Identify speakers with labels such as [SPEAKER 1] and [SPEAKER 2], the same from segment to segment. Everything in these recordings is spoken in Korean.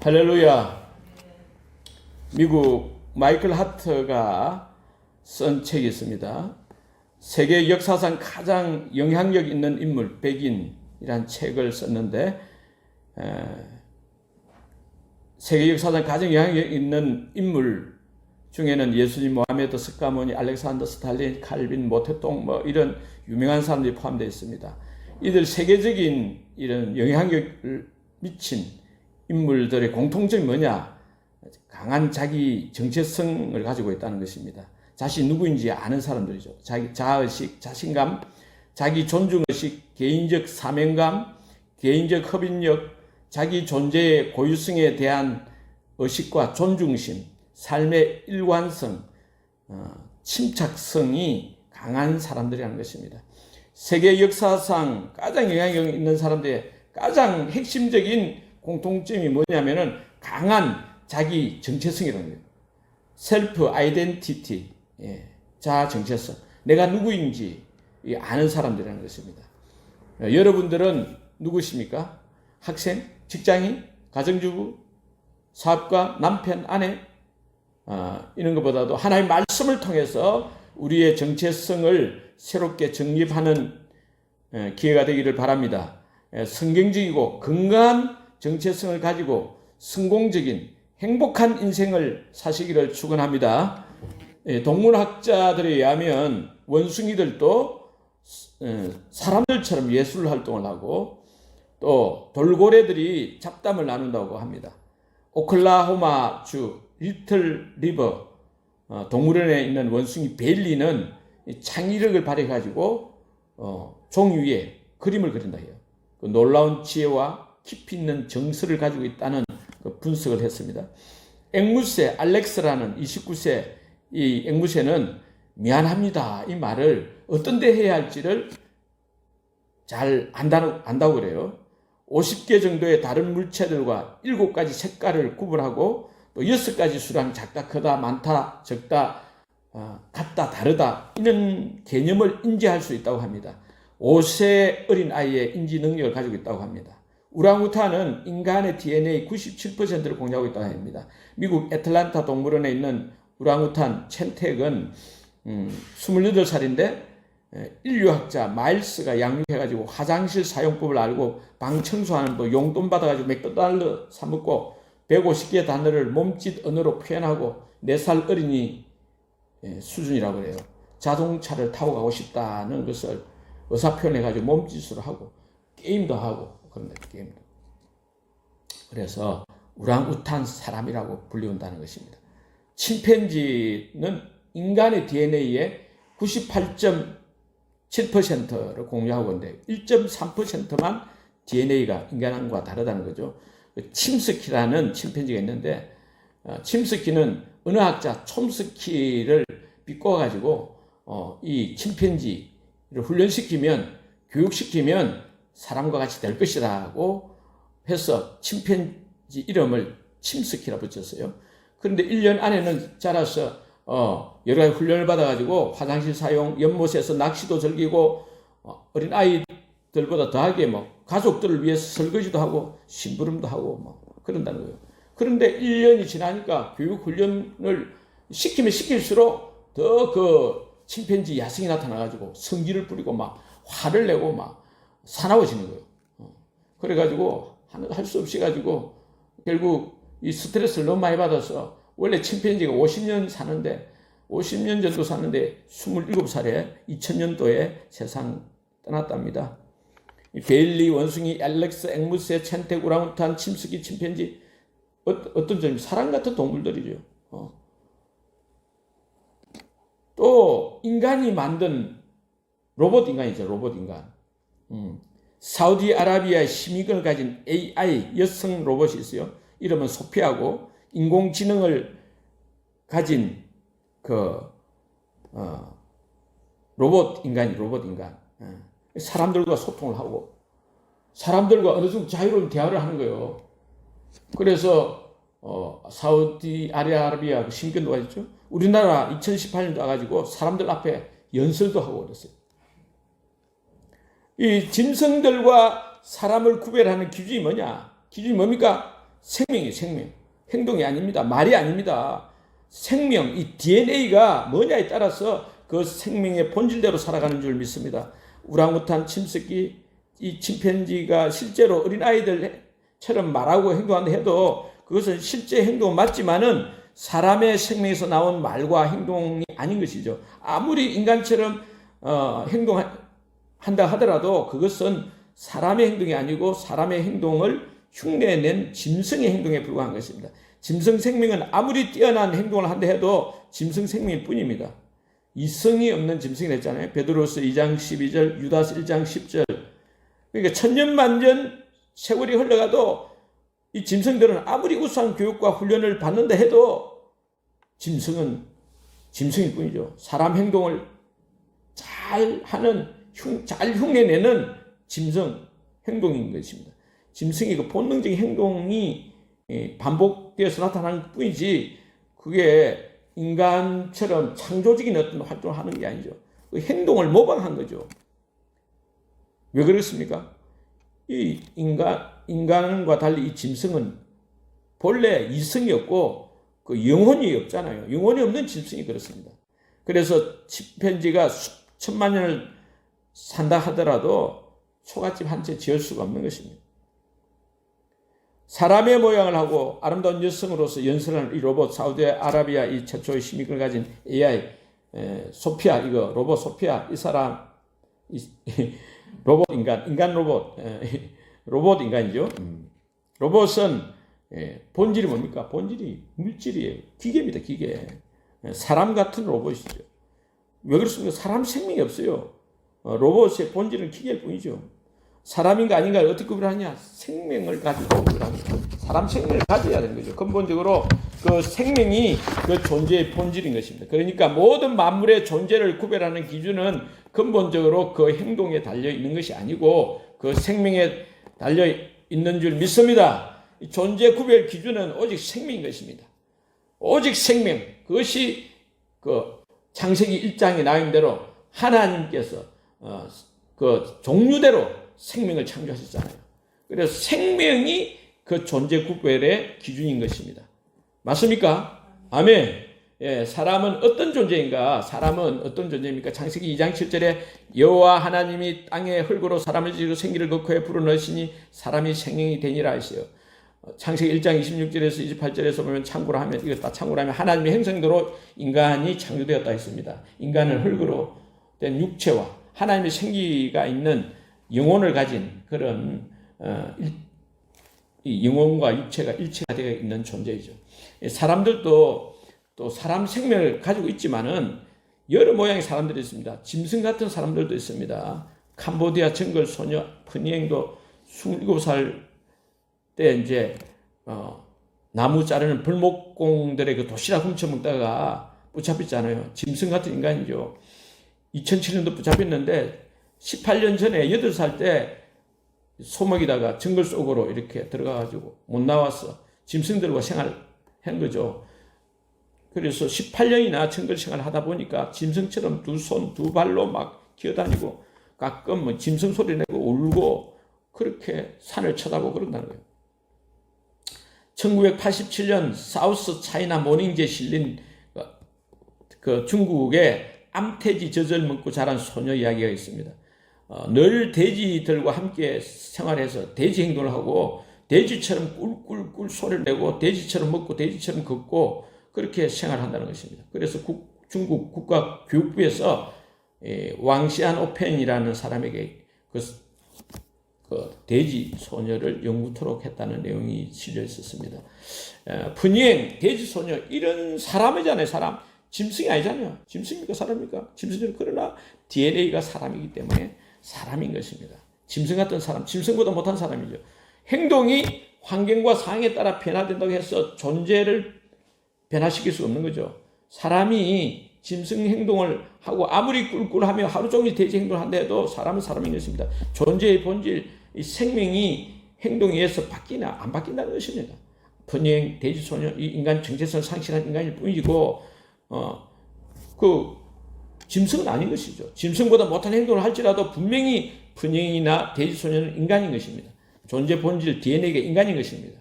[SPEAKER 1] 할렐루야. 미국 마이클 하트가 쓴 책이 있습니다. 세계 역사상 가장 영향력 있는 인물 백인이란 책을 썼는데 세계 역사상 가장 영향력 있는 인물 중에는 예수님, 모하메드, 스가모니, 알렉산더, 스탈린, 칼빈, 모태똥 이런 유명한 사람들이 포함되어 있습니다. 이들 세계적인 이런 영향력을 미친 인물들의 공통점이 뭐냐? 강한 자기 정체성을 가지고 있다는 것입니다. 자신이 누구인지 아는 사람들이죠. 자기 자아의식, 자신감, 자기 존중의식, 개인적 사명감, 개인적 협인력, 자기 존재의 고유성에 대한 의식과 존중심, 삶의 일관성, 침착성이 강한 사람들이라는 것입니다. 세계 역사상 가장 영향력 있는 사람들의 가장 핵심적인 공통점이 뭐냐면은 강한 자기 정체성이라는 거예요. 셀프 아이덴티티, 자아 정체성, 내가 누구인지 아는 사람들이라는 것입니다. 여러분들은 누구십니까? 학생, 직장인, 가정주부, 사업가, 남편, 아내, 이런 것보다도 하나님의 말씀을 통해서 우리의 정체성을 새롭게 정립하는 기회가 되기를 바랍니다. 성경적이고 건강한 정체성을 가지고 성공적인 행복한 인생을 사시기를 축원합니다. 동물학자들에 의하면 원숭이들도 사람들처럼 예술 활동을 하고 또 돌고래들이 잡담을 나눈다고 합니다. 오클라호마주 리틀 리버 동물원에 있는 원숭이 벨리는 창의력을 발휘해가지고 종이 위에 그림을 그린다 해요. 그 놀라운 지혜와 깊이 있는 정서를 가지고 있다는 그 분석을 했습니다. 앵무새 알렉스라는 29세 이 앵무새는 미안합니다 이 말을 어떤 데 해야 할지를 잘 안다고 그래요. 50개 정도의 다른 물체들과 7가지 색깔을 구분하고 또 6가지 수량, 작다, 크다, 많다, 적다, 같다, 다르다 이런 개념을 인지할 수 있다고 합니다. 5세 어린 아이의 인지 능력을 가지고 있다고 합니다. 우랑우탄은 인간의 DNA 97%를 공유하고 있다고 합니다. 미국 애틀란타 동물원에 있는 우랑우탄 첸텍은 28살인데 인류학자 마일스가 양육해가지고 화장실 사용법을 알고 방 청소하는 법, 용돈 받아가지고 맥도날드 사 먹고 150개의 단어를 몸짓 언어로 표현하고 4살 어린이 수준이라고 그래요. 자동차를 타고 가고 싶다는 것을 의사표현해가지고 몸짓으로 하고 게임도 하고 그런데 게임도. 그래서 우랑우탄 사람이라고 불리운다는 것입니다. 침팬지는 인간의 DNA의 98.7%를 공유하고 있는데 1.3%만 DNA가 인간과 다르다는 거죠. 침스키라는 침팬지가 있는데 침스키는 언어학자 촘스키를 비꼬아가지고 이 침팬지를 훈련시키면 교육시키면 사람과 같이 될 것이라고 해서 침팬지 이름을 침스키라 붙였어요. 그런데 1년 안에는 자라서 여러 가지 훈련을 받아가지고 화장실 사용, 연못에서 낚시도 즐기고 어린 아이들보다 더하게 가족들을 위해서 설거지도 하고 심부름도 하고 그런다는 거예요. 그런데 1년이 지나니까 교육 훈련을 시키면 시킬수록 더 그 침팬지 야성이 나타나가지고 성질을 부리고 화를 내고 사나워지는 거예요. 그래가지고 할 수 없이 가지고 결국 이 스트레스를 너무 많이 받아서 원래 침팬지가 50년 사는데 50년 정도 사는데 27살에 2000년도에 세상 떠났답니다. 베일리, 원숭이, 알렉스, 앵무새, 첸텍, 우랑우탄, 침스키, 침팬지 어떤 점이 사람 같은 동물들이죠. 또 인간이 만든 로봇 인간이죠. 로봇 인간. 사우디아라비아의 시민권을 가진 AI 여성 로봇이 있어요. 이름은 소피아고 인공지능을 가진 로봇 인간. 사람들과 소통을 하고 사람들과 어느 정도 자유로운 대화를 하는 거예요. 그래서 사우디아라비아 시민권도 가졌죠. 우리나라 2018년도 와가지고 사람들 앞에 연설도 하고 그랬어요. 이 짐승들과 사람을 구별하는 기준이 뭐냐? 기준이 뭡니까? 생명이 생명. 행동이 아닙니다. 말이 아닙니다. 생명, 이 DNA가 뭐냐에 따라서 그 생명의 본질대로 살아가는 줄 믿습니다. 우랑우탄, 침새끼, 이 침팬지가 실제로 어린아이들처럼 말하고 행동한다 해도 그것은 실제 행동은 맞지만은 사람의 생명에서 나온 말과 행동이 아닌 것이죠. 아무리 인간처럼 행동한다 하더라도 그것은 사람의 행동이 아니고 사람의 행동을 흉내낸 짐승의 행동에 불과한 것입니다. 짐승 생명은 아무리 뛰어난 행동을 한다 해도 짐승 생명일 뿐입니다. 이성이 없는 짐승이 됐잖아요. 베드로서 2장 12절, 유다서 1장 10절. 그러니까 천년만년 세월이 흘러가도 이 짐승들은 아무리 우수한 교육과 훈련을 받는다 해도 짐승은 짐승일 뿐이죠. 사람 행동을 잘 하는, 잘 흉내내는 짐승 행동인 것입니다. 짐승이 그 본능적인 행동이 반복되어서 나타나는 뿐이지 그게 인간처럼 창조적인 어떤 활동을 하는 게 아니죠. 그 행동을 모방한 거죠. 왜 그렇습니까? 이 인간과 달리 이 짐승은 본래 이성이 없고 그 영혼이 없잖아요. 영혼이 없는 짐승이 그렇습니다. 그래서 침팬지가 수천만 년을 산다 하더라도 초가집 한 채 지을 수가 없는 것입니다. 사람의 모양을 하고 아름다운 여성으로서 연설하는 이 로봇, 사우디아라비아 이 최초의 힘을 가진 AI 소피아, 이거 로봇 소피아, 이 사람 로봇 인간 로봇, 로봇 인간이죠. 로봇은 본질이 뭡니까? 본질이 물질이에요. 기계입니다. 기계. 사람 같은 로봇이죠. 왜 그렇습니까? 사람 생명이 없어요. 로봇의 본질은 기계일 뿐이죠. 사람인가 아닌가를 어떻게 구별하냐? 생명을 가지고 구별합니다. 사람 생명을 가져야 되는 거죠. 근본적으로 그 생명이 그 존재의 본질인 것입니다. 그러니까 모든 만물의 존재를 구별하는 기준은 근본적으로 그 행동에 달려 있는 것이 아니고 그 생명에 달려 있는 줄 믿습니다. 존재 구별 기준은 오직 생명인 것입니다. 오직 생명. 그것이 그 창세기 1장에 나온 대로 하나님께서 그 종류대로 생명을 창조하셨잖아요. 그래서 생명이 그 존재 구별의 기준인 것입니다. 맞습니까? 아멘. 예, 사람은 어떤 존재인가? 사람은 어떤 존재입니까? 창세기 2장 7절에 여호와 하나님이 땅에 흙으로 사람을 지으시고 생기를 그 코에 불어넣으시니 사람이 생명이 되니라 하시오. 창세기 1장 26절에서 28절에서 보면 참고로 하면, 이거 다 참고로 하면 하나님의 형상대로 인간이 창조되었다 했습니다. 인간은 흙으로 된 육체와 하나님의 생기가 있는 영혼을 가진 그런 이 영혼과 육체가 일체가 되어 있는 존재이죠. 사람들도 또 사람 생명을 가지고 있지만은 여러 모양의 사람들이 있습니다. 짐승 같은 사람들도 있습니다. 캄보디아 정글 소녀 푸니행도 27살 때 이제 나무 자르는 불목공들의 그 도시락 훔쳐먹다가 붙잡혔잖아요. 짐승 같은 인간이죠. 2007년도 붙잡혔는데 18년 전에 8살 때 소먹이다가 정글 속으로 이렇게 들어가가지고 못 나왔어. 짐승들과 생활한 거죠. 그래서 18년이나 정글 생활을 하다 보니까 짐승처럼 두 손, 두 발로 막 기어다니고 가끔 뭐 짐승 소리 내고 울고 그렇게 산을 쳐다보고 그런다는 거예요. 1987년 사우스 차이나 모닝지에 실린 그 중국의 암태지 젖을 먹고 자란 소녀 이야기가 있습니다. 늘 돼지들과 함께 생활해서 돼지 행동을 하고 돼지처럼 꿀꿀꿀 소리를 내고 돼지처럼 먹고 돼지처럼 걷고 그렇게 생활한다는 것입니다. 그래서 중국 국가교육부에서 왕시안 오펜이라는 사람에게 그 돼지 소녀를 영구토록 했다는 내용이 실려 있었습니다. 푸니행, 돼지 소녀, 이런 사람이잖아요. 사람. 짐승이 아니잖아요. 짐승입니까? 사람입니까? 짐승이죠. 그러나 DNA가 사람이기 때문에 사람인 것입니다. 짐승 같은 사람, 짐승보다 못한 사람이죠. 행동이 환경과 상황에 따라 변화된다고 해서 존재를 변화시킬 수 없는 거죠. 사람이 짐승 행동을 하고 아무리 꿀꿀하며 하루 종일 돼지 행동을 한다 해도 사람은 사람인 것입니다. 존재의 본질, 이 생명이 행동에 의해서 바뀌나 안 바뀐다는 것입니다. 번영, 돼지 소녀, 이 인간 정체성을 상실한 인간일 뿐이고 그 짐승은 아닌 것이죠. 짐승보다 못한 행동을 할지라도 분명히 분영이나 돼지 소녀는 인간인 것입니다. 존재 본질 DNA가 인간인 것입니다.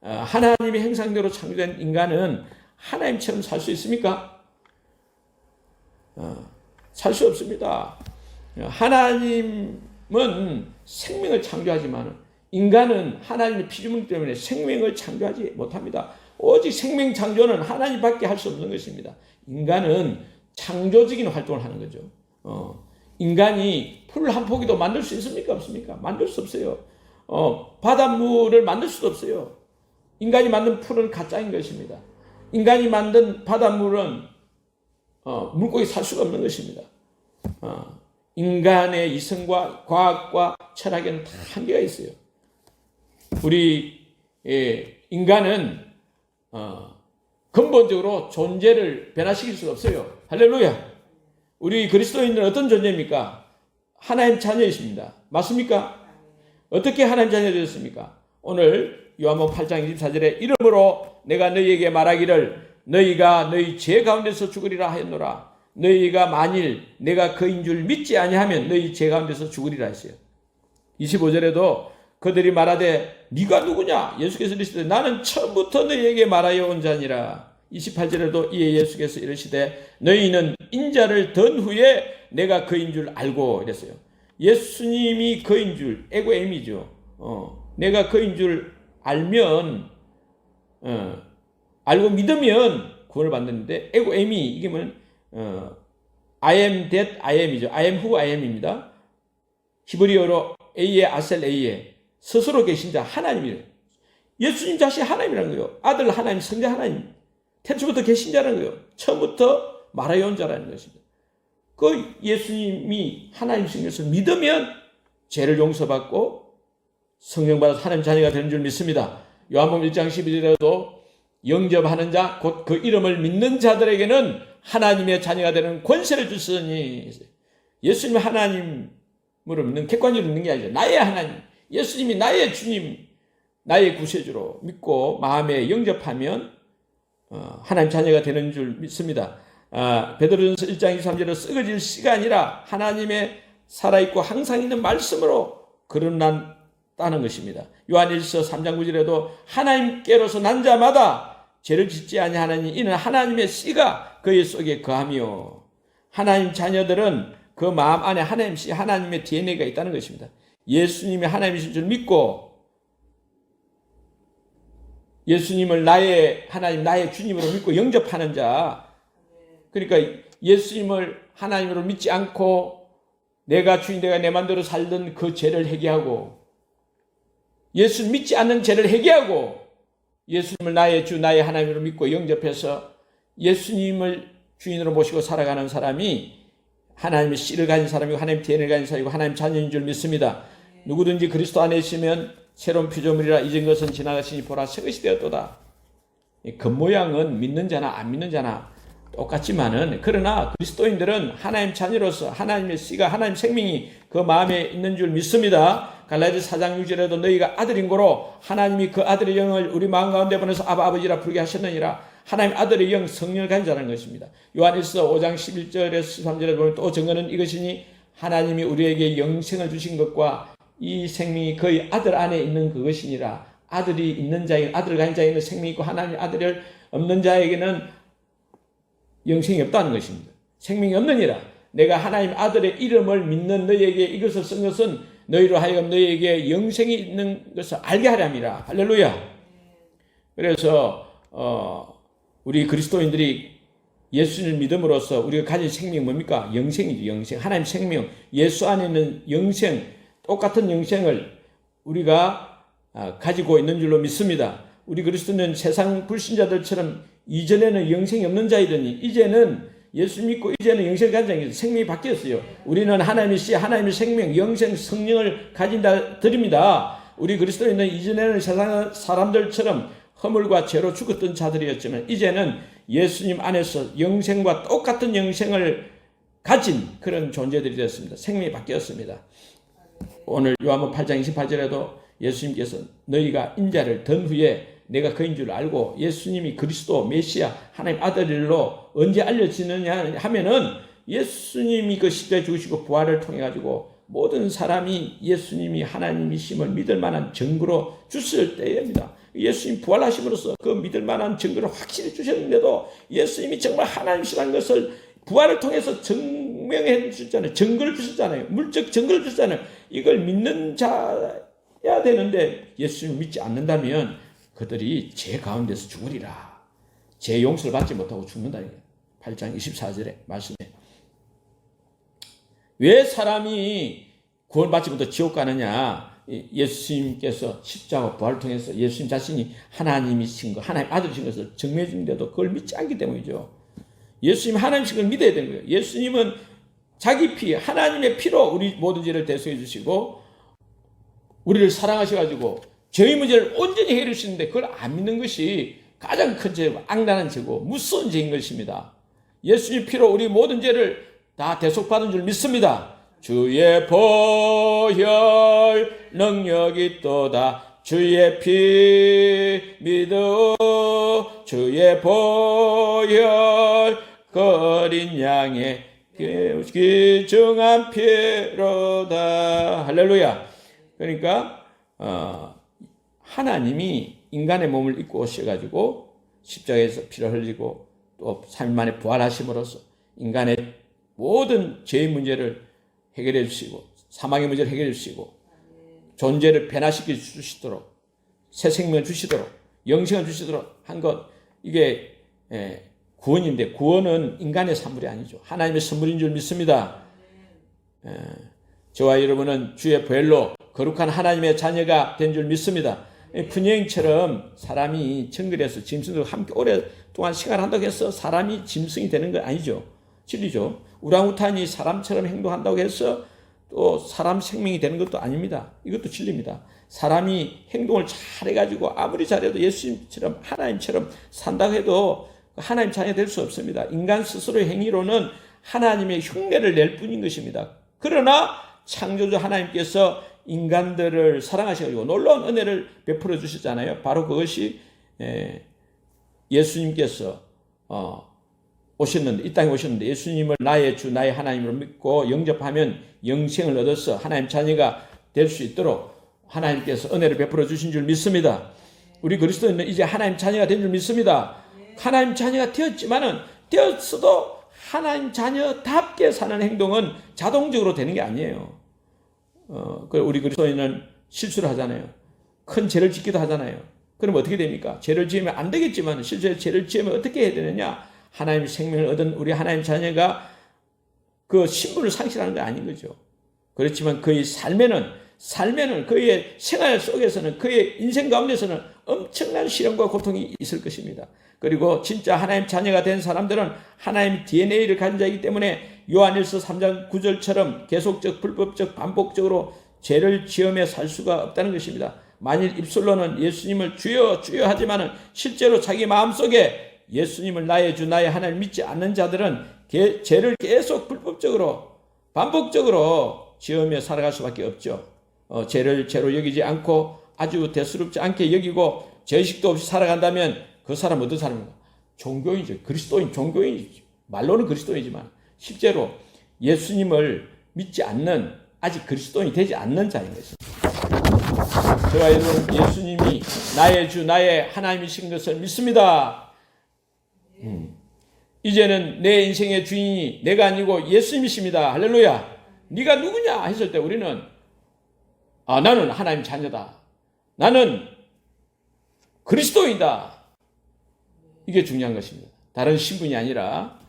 [SPEAKER 1] 하나님의 형상대로 창조된 인간은 하나님처럼 살 수 있습니까? 살 수 없습니다. 하나님은 생명을 창조하지만 인간은 하나님의 피조물 때문에 생명을 창조하지 못합니다. 오직 생명 창조는 하나님밖에 할 수 없는 것입니다. 인간은 창조적인 활동을 하는 거죠. 인간이 풀 한 포기도 만들 수 있습니까? 없습니까? 만들 수 없어요. 바닷물을 만들 수도 없어요. 인간이 만든 풀은 가짜인 것입니다. 인간이 만든 바닷물은 물고기 살 수가 없는 것입니다. 인간의 이성과 과학과 철학에는 다 한계가 있어요. 우리 인간은 근본적으로 존재를 변화시킬 수가 없어요. 할렐루야. 우리 그리스도인들은 어떤 존재입니까? 하나님 자녀이십니다. 맞습니까? 어떻게 하나님 자녀 되었습니까? 오늘 요한복음 8장 24절에 이름으로 내가 너희에게 말하기를 너희가 너희 죄 가운데서 죽으리라 하였노라. 너희가 만일 내가 그인 줄 믿지 아니하면 너희 죄 가운데서 죽으리라 했어요. 25절에도 그들이 말하되 네가 누구냐? 예수께서 이르시되 나는 처음부터 너희에게 말하여 온 자니라. 28절에도 이에 예수께서 이르시되 너희는 인자를 든 후에 내가 그인 줄 알고 이랬어요. 예수님이 그인 줄 에고엠이죠. 내가 그인 줄 알면 알고 믿으면 구원을 받는데 에고엠이 이게 뭐냐면 I am that I am이죠. I am who I am입니다. 히브리어로 에이에 아셀 에이에 스스로 계신 자 하나님이래요. 예수님 자신이 하나님이라는 거예요. 아들 하나님, 성자 하나님. 태초부터 계신 자라는 거예요. 처음부터 말하여 온 자라는 것입니다. 그 예수님이 하나님이신 것을 믿으면 죄를 용서받고 성령받아서 하나님 자녀가 되는 줄 믿습니다. 요한복음 1장 12절에도 영접하는 자, 곧 그 이름을 믿는 자들에게는 하나님의 자녀가 되는 권세를 주시니 예수님이 하나님으로 믿는 객관적으로 믿는 게 아니죠. 나의 하나님, 예수님이 나의 주님, 나의 구세주로 믿고 마음에 영접하면 하나님 자녀가 되는 줄 믿습니다. 베드로전서 1장 23절에 썩어질 씨가 아니라 하나님의 살아있고 항상 있는 말씀으로 거듭난다는 것입니다. 요한일서 3장 9절에도 하나님께로서 난 자마다 죄를 짓지 아니하나니 이는 하나님의 씨가 그의 속에 거하며 하나님 자녀들은 그 마음 안에 하나님 씨, 하나님의 DNA가 있다는 것입니다. 예수님이 하나님이신 줄 믿고 예수님을 나의 하나님, 나의 주님으로 믿고 영접하는 자, 그러니까 예수님을 하나님으로 믿지 않고 내가 주인, 내가 내 맘대로 살던 그 죄를 회개하고 예수를 믿지 않는 죄를 회개하고 예수님을 나의 주, 나의 하나님으로 믿고 영접해서 예수님을 주인으로 모시고 살아가는 사람이 하나님의 씨를 가진 사람이고 하나님 DNA를 가진 사람이고 하나님 자녀인 줄 믿습니다. 누구든지 그리스도 안에 있으면 새로운 피조물이라 이전 것은 지나가시니 보라 새 것이 되었도다. 겉모양은 믿는 자나 안 믿는 자나 똑같지만은 그러나 그리스도인들은 하나님 자녀로서 하나님의 씨가 하나님 생명이 그 마음에 있는 줄 믿습니다. 갈라디아서 4장 6절에도 너희가 아들인 고로 하나님이 그 아들의 영을 우리 마음 가운데 보내서 아바 아버지라 부르게 하셨느니라. 하나님 아들의 영 성령을 가진 자라는 것입니다. 요한일서 5장 11절에서 13절에 보면 또 증거는 이것이니 하나님이 우리에게 영생을 주신 것과 이 생명이 그의 아들 안에 있는 그것이니라. 아들이 있는 자에게 아들을 가진 자에게는 생명이 있고 하나님의 아들을 없는 자에게는 영생이 없다는 것입니다. 생명이 없느니라. 내가 하나님 아들의 이름을 믿는 너희에게 이것을 쓴 것은 너희로 하여금 너희에게 영생이 있는 것을 알게 하렴이라. 할렐루야. 그래서 우리 그리스도인들이 예수를 믿음으로써 우리가 가진 생명이 뭡니까? 영생이죠. 영생. 하나님 생명. 예수 안에 있는 영생, 똑같은 영생을 우리가 가지고 있는 줄로 믿습니다. 우리 그리스도는 세상 불신자들처럼 이전에는 영생이 없는 자이더니 이제는 예수 믿고 이제는 영생을 가진 자에게 생명이 바뀌었어요. 우리는 하나님의 씨, 하나님의 생명, 영생, 성령을 가진 자들입니다. 우리 그리스도인은 이전에는 세상 사람들처럼 허물과 죄로 죽었던 자들이었지만 이제는 예수님 안에서 영생과 똑같은 영생을 가진 그런 존재들이 되었습니다. 생명이 바뀌었습니다. 오늘 요한복음 8장 28절에도 예수님께서 너희가 인자를 든 후에 내가 그인 줄 알고 예수님이 그리스도 메시아 하나님 아들로 언제 알려지느냐 하면은 예수님이 그 십자가에 죽으시고 부활을 통해 가지고 모든 사람이 예수님이 하나님이심을 믿을 만한 증거로 주실 때입니다. 예수님 부활하심으로써 그 믿을 만한 증거를 확실히 주셨는데도 예수님이 정말 하나님이시라는 것을 부활을 통해서 증명해 주셨잖아요. 증거를 주셨잖아요. 물적 증거를 주셨잖아요. 이걸 믿는 자야 되는데 예수님을 믿지 않는다면 그들이 죄 가운데서 죽으리라. 죄 용서를 받지 못하고 죽는다. 8장 24절에 말씀에. 왜 사람이 구원받지 못하고 지옥 가느냐? 예수님께서 십자가 부활을 통해서 예수님 자신이 하나님이신 것, 하나님 아들이신 것을 증명해 주는데도 그걸 믿지 않기 때문이죠. 예수님 하나님이신 걸 믿어야 되는 거예요. 예수님은 자기 피, 하나님의 피로 우리 모든 죄를 대속해 주시고 우리를 사랑하셔가지고 죄의 문제를 온전히 해결해 주시는데 그걸 안 믿는 것이 가장 큰 죄고 악랄한 죄고 무서운 죄인 것입니다. 예수님 피로 우리 모든 죄를 다 대속받은 줄 믿습니다. 주의 보혈 능력이 있도다. 주의 피 믿어 주의 보혈 그 어린 양의 귀중한 피로다. 할렐루야. 그러니까 하나님이 인간의 몸을 입고 오셔가지고 십자가에서 피를 흘리고 또 3일 만에 부활하심으로써 인간의 모든 죄의 문제를 해결해 주시고 사망의 문제를 해결해 주시고 존재를 변화시켜 주시도록 새 생명을 주시도록 영생을 주시도록 한 것, 이게 구원인데 구원은 인간의 선물이 아니죠. 하나님의 선물인 줄 믿습니다. 저와 여러분은 주의 보혈로 거룩한 하나님의 자녀가 된 줄 믿습니다. 분여행처럼 사람이 정글에서 짐승들과 함께 오랫동안 생활을 한다고 해서 사람이 짐승이 되는 건 아니죠. 진리죠. 우랑우탄이 사람처럼 행동한다고 해서 또 사람 생명이 되는 것도 아닙니다. 이것도 진리입니다. 사람이 행동을 잘해가지고 아무리 잘해도 예수님처럼 하나님처럼 산다고 해도 하나님 자녀 될 수 없습니다. 인간 스스로의 행위로는 하나님의 흉내를 낼 뿐인 것입니다. 그러나 창조주 하나님께서 인간들을 사랑하셔가지고 놀라운 은혜를 베풀어 주셨잖아요. 바로 그것이 예수님께서 오셨는데, 이 땅에 오셨는데 예수님을 나의 주 나의 하나님으로 믿고 영접하면 영생을 얻어서 하나님 자녀가 될 수 있도록 하나님께서 은혜를 베풀어 주신 줄 믿습니다. 우리 그리스도인은 이제 하나님 자녀가 된 줄 믿습니다. 하나님 자녀가 되었어도 하나님 자녀답게 사는 행동은 자동적으로 되는 게 아니에요. 우리 그리스도인은 실수를 하잖아요. 큰 죄를 짓기도 하잖아요. 그럼 어떻게 됩니까? 죄를 지으면 안 되겠지만 실제 죄를 지으면 어떻게 해야 되느냐? 하나님의 생명을 얻은 우리 하나님 자녀가 그 신분을 상실하는 게 아닌 거죠. 그렇지만 그의 삶에는 그의 생활 속에서는 그의 인생 가운데서는 엄청난 시련과 고통이 있을 것입니다. 그리고 진짜 하나님 자녀가 된 사람들은 하나님 DNA를 가진 자이기 때문에 요한일서 3장 9절처럼 계속적 불법적 반복적으로 죄를 지으며 살 수가 없다는 것입니다. 만일 입술로는 예수님을 주여 주여 하지만은 실제로 자기 마음속에 예수님을 나의 주 나의 하나님을 믿지 않는 자들은 죄를 계속 불법적으로 반복적으로 지으며 살아갈 수밖에 없죠. 죄를 죄로 여기지 않고 아주 대수롭지 않게 여기고 죄의식도 없이 살아간다면 그 사람은 어떤 사람인가? 종교인이죠. 그리스도인, 종교인이죠. 말로는 그리스도인이지만 실제로 예수님을 믿지 않는, 아직 그리스도인이 되지 않는 자인 것입니다. 저와 여러분, 예수님이 나의 주 나의 하나님이신 것을 믿습니다. 이제는 내 인생의 주인이 내가 아니고 예수님이십니다. 할렐루야. 네가 누구냐 했을 때 우리는 나는 하나님 자녀다. 나는 그리스도인이다. 이게 중요한 것입니다. 다른 신분이 아니라.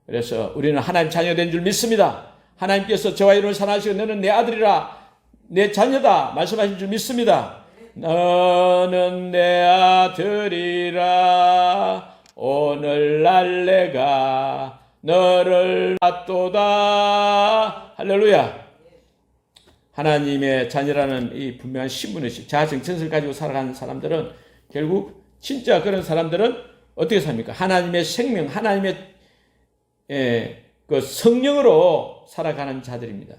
[SPEAKER 1] 그래서 우리는 하나님 자녀 된 줄 믿습니다. 하나님께서 저와 여러분을 사랑하시고 너는 내 아들이라 내 자녀다 말씀하신 줄 믿습니다. 너는 내 아들이라 오늘날 내가 너를 낳도다. 할렐루야. 하나님의 자녀라는 이 분명한 신분의식, 자아정체성을 가지고 살아가는 사람들은 결국 진짜 그런 사람들은 어떻게 삽니까? 하나님의 생명, 하나님의 그 성령으로 살아가는 자들입니다.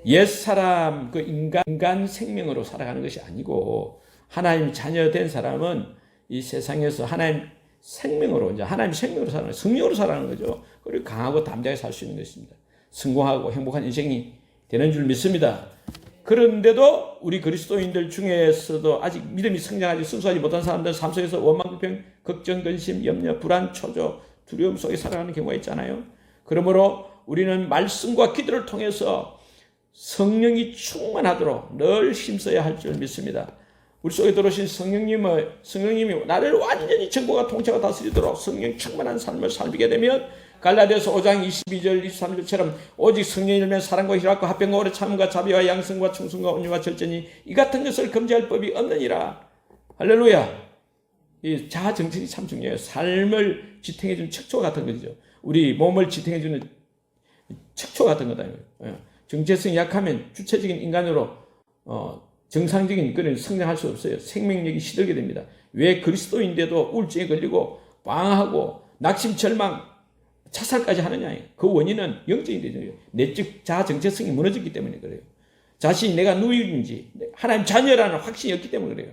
[SPEAKER 1] 옛사람, 그 인간 생명으로 살아가는 것이 아니고 하나님 자녀 된 사람은 이 세상에서 하나님 생명으로, 이제 하나님 생명으로 살아가는, 성령으로 살아가는 거죠. 그리고 강하고 담대하게 살 수 있는 것입니다. 성공하고 행복한 인생이 되는 줄 믿습니다. 그런데도 우리 그리스도인들 중에서도 아직 믿음이 성장하지 순수하지 못한 사람들 삶 속에서 원망, 불평, 걱정, 근심, 염려, 불안, 초조, 두려움 속에 살아가는 경우가 있잖아요. 그러므로 우리는 말씀과 기도를 통해서 성령이 충만하도록 늘 힘써야 할 줄 믿습니다. 우리 속에 들어오신 성령님이 나를 완전히 전부가 통째가 다스리도록 성령 충만한 삶을 살게 되면 갈라디아서 5장 22절 23절처럼 오직 성령이 열면 사랑과 희락과 화평과 오래 참음과 자비와 양성과 충성과 온유와 절제니 이 같은 것을 금지할 법이 없느니라. 할렐루야. 이 자아 정신이 참 중요해요. 삶을 지탱해주는 척추 같은 거죠. 우리 몸을 지탱해주는 척추 같은 거다. 정체성이 약하면 주체적인 인간으로 정상적인 그런 성장할 수 없어요. 생명력이 시들게 됩니다. 왜 그리스도인데도 우울증에 걸리고 방황하고 낙심, 절망, 자살까지 하느냐. 그 원인은 영적인 거예요. 내적 자아 정체성이 무너졌기 때문에 그래요. 자신이 내가 누구인지 하나님 자녀라는 확신이 없기 때문에 그래요.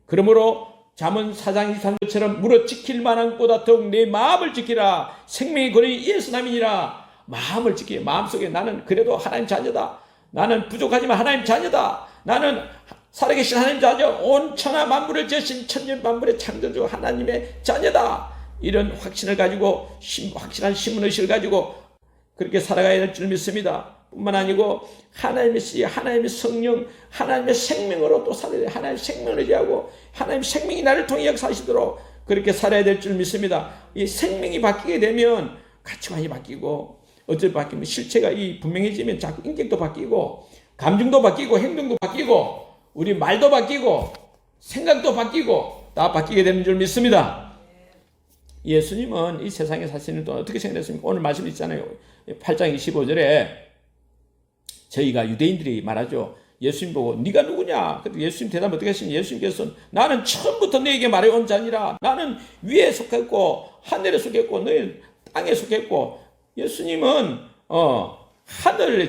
[SPEAKER 1] 그러므로 잠언 4장 23절처럼 물어 지킬 만한 것보다 더욱 내 마음을 지키라. 생명의 권능이 예수 남이니라. 마음을 지키요. 마음속에 나는 그래도 하나님 자녀다. 나는 부족하지만 하나님 자녀다. 나는 살아계신 하나님 자녀, 온 천하 만물을 지으신 천지 만물의 창조주 하나님의 자녀다. 이런 확신을 가지고 확실한 신문의식을 가지고 그렇게 살아가야 될 줄 믿습니다. 뿐만 아니고 하나님의 씨, 하나님의 성령, 하나님의 생명으로 또 살아야 돼. 하나님의 생명을 의지하고 하나님의 생명이 나를 통해 역사하시도록 그렇게 살아야 될 줄 믿습니다. 이 생명이 바뀌게 되면 가치관이 바뀌고 어쩔 바뀌면 실체가 분명해지면 자꾸 인격도 바뀌고 감정도 바뀌고 행동도 바뀌고 우리 말도 바뀌고 생각도 바뀌고 다 바뀌게 되는 줄 믿습니다. 예수님은 이 세상에 사시는 동안 어떻게 생각했습니까? 오늘 말씀 있잖아요. 8장 25절에 저희가 유대인들이 말하죠. 예수님 보고 네가 누구냐? 그때 예수님 대답 어떻게 하시냐? 예수님께서는 나는 처음부터 너에게 말해온 자니라. 나는 위에 속했고 하늘에 속했고 너희 땅에 속했고 예수님은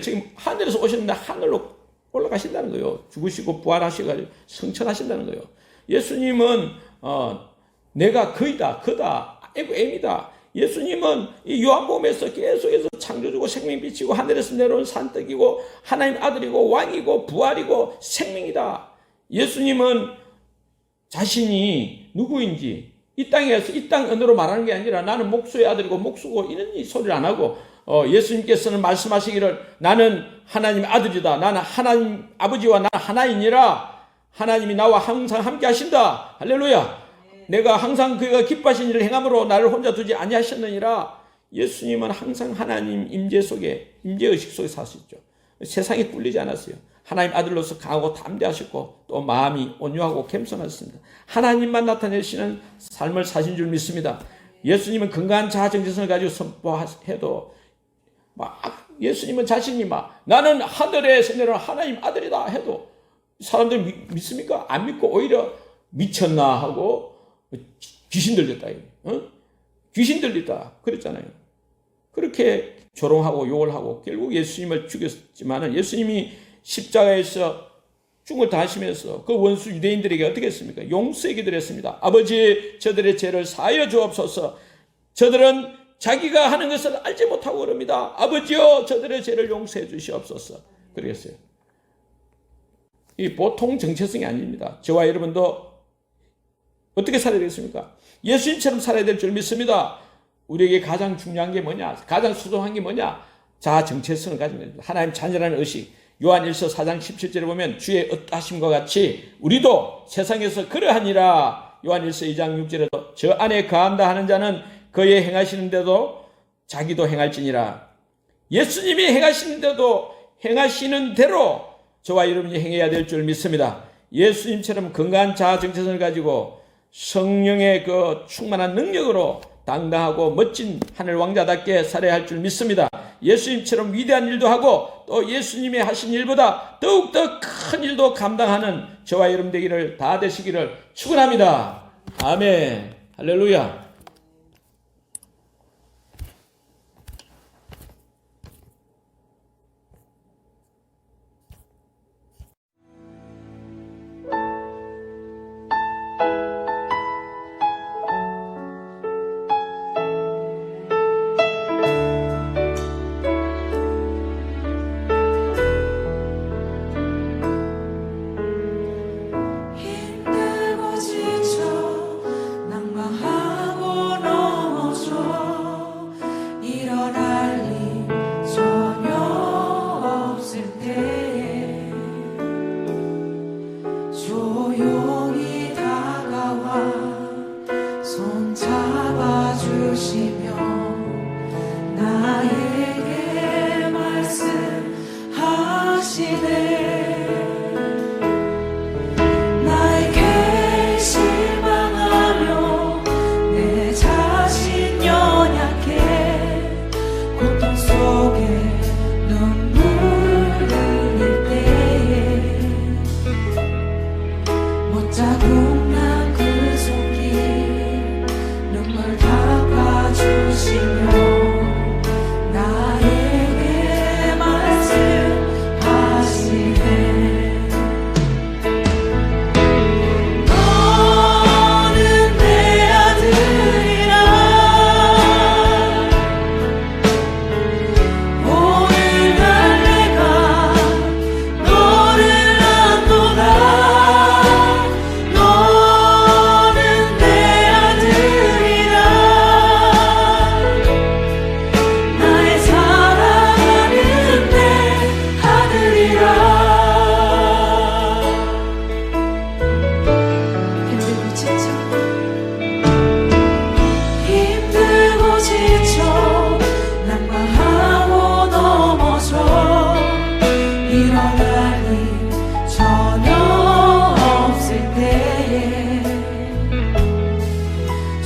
[SPEAKER 1] 지금 하늘에서 오셨는데 하늘로 올라가신다는 거예요. 죽으시고 부활하셔가지고 성천하신다는 거예요. 예수님은 내가 그이다, 그다, M이다. 예수님은 이 요한복음에서 계속해서 창조주고 생명 빛이고 하늘에서 내려온 산떡이고 하나님 아들이고 왕이고 부활이고 생명이다. 예수님은 자신이 누구인지 이 땅에서 이 땅 언어로 말하는 게 아니라 나는 목수의 아들이고 목수고 이런 소리를 안 하고 예수님께서는 말씀하시기를 나는 하나님의 아들이다. 나는 하나님 아버지와 나는 하나이니라. 하나님이 나와 항상 함께 하신다. 할렐루야. 내가 항상 그가 기뻐하신 일을 행함으로 나를 혼자 두지 아니하셨느니라. 예수님은 항상 하나님 임재의식 속에 사셨죠. 세상에 꿀리지 않았어요. 하나님 아들로서 강하고 담대하셨고 또 마음이 온유하고 겸손하셨습니다. 하나님만 나타내시는 삶을 사신 줄 믿습니다. 예수님은 건강한 자아 정체성을 가지고 선포해도 예수님은 자신이 나는 하늘에서 내려온 하나님 아들이다 해도 사람들이 믿습니까? 안 믿고 오히려 미쳤나 하고 귀신 들렸다. 귀신 들렸다. 그랬잖아요. 그렇게 조롱하고 욕을 하고 결국 예수님을 죽였지만은 예수님이 십자가에서 죽음을 다하시면서 그 원수 유대인들에게 어떻게 했습니까? 용서의 기도를 했습니다. 아버지 저들의 죄를 사하여 주옵소서. 저들은 자기가 하는 것을 알지 못하고 그럽니다. 아버지여 저들의 죄를 용서해 주시옵소서. 그러겠어요. 이 보통 정체성이 아닙니다. 저와 여러분도 어떻게 살아야 되겠습니까? 예수님처럼 살아야 될 줄 믿습니다. 우리에게 가장 중요한 게 뭐냐? 가장 소중한 게 뭐냐? 자아 정체성을 가지면 됩니다. 하나님 자녀라는 의식. 요한일서 4장 17절에 보면 주의 어떠하심과 같이 우리도 세상에서 그러하니라. 요한일서 2장 6절에도 저 안에 거한다 하는 자는 그의 행하시는데도 자기도 행할지니라. 예수님이 행하시는데도 행하시는 대로 저와 여러분이 행해야 될 줄 믿습니다. 예수님처럼 건강한 자아 정체성을 가지고 성령의 그 충만한 능력으로 당당하고 멋진 하늘 왕자답게 살아야 할 줄 믿습니다. 예수님처럼 위대한 일도 하고 또 예수님이 하신 일보다 더욱더 큰 일도 감당하는 저와 여러분 되기를 다 되시기를 축원합니다. 아멘. 할렐루야.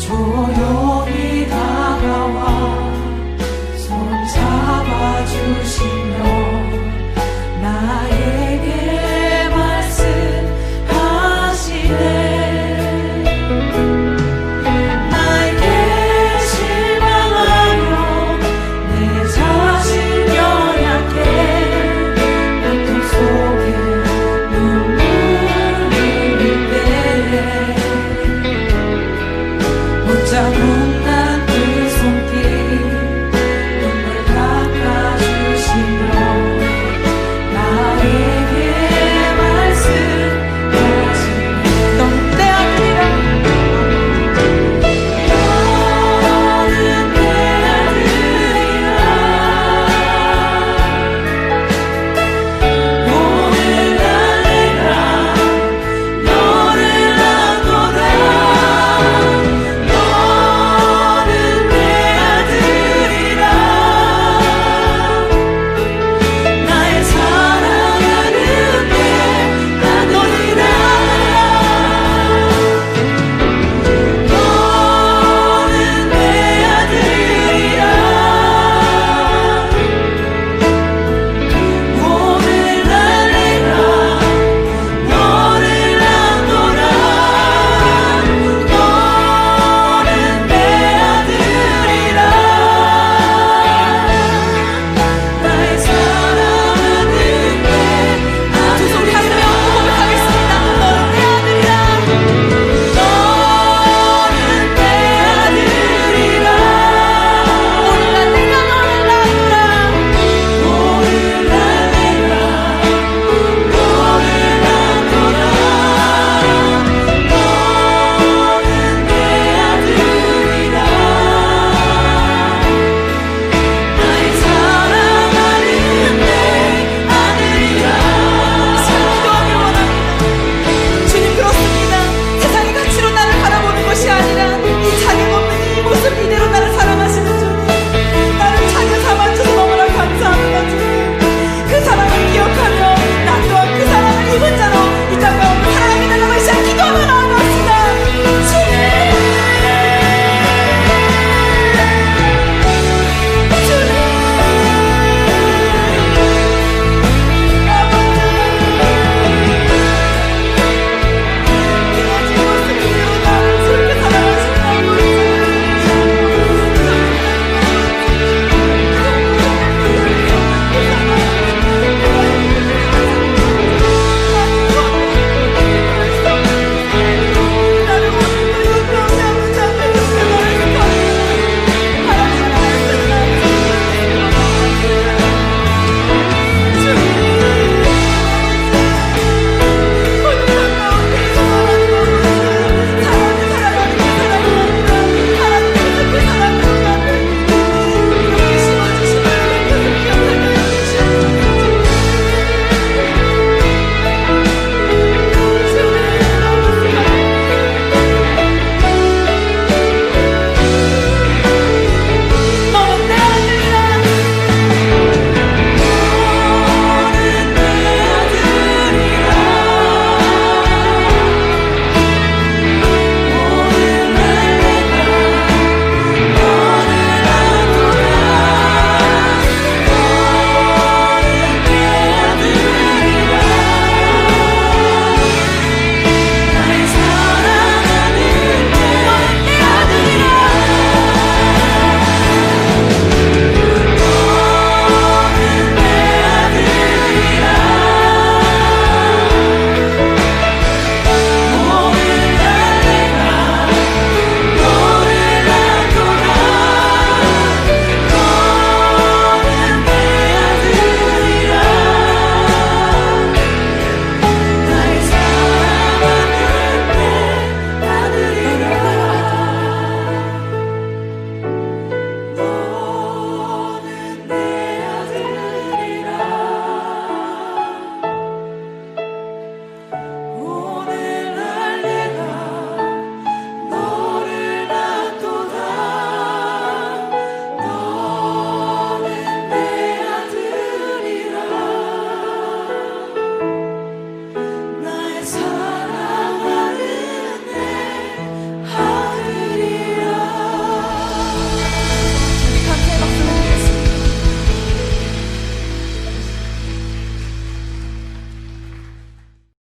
[SPEAKER 2] 저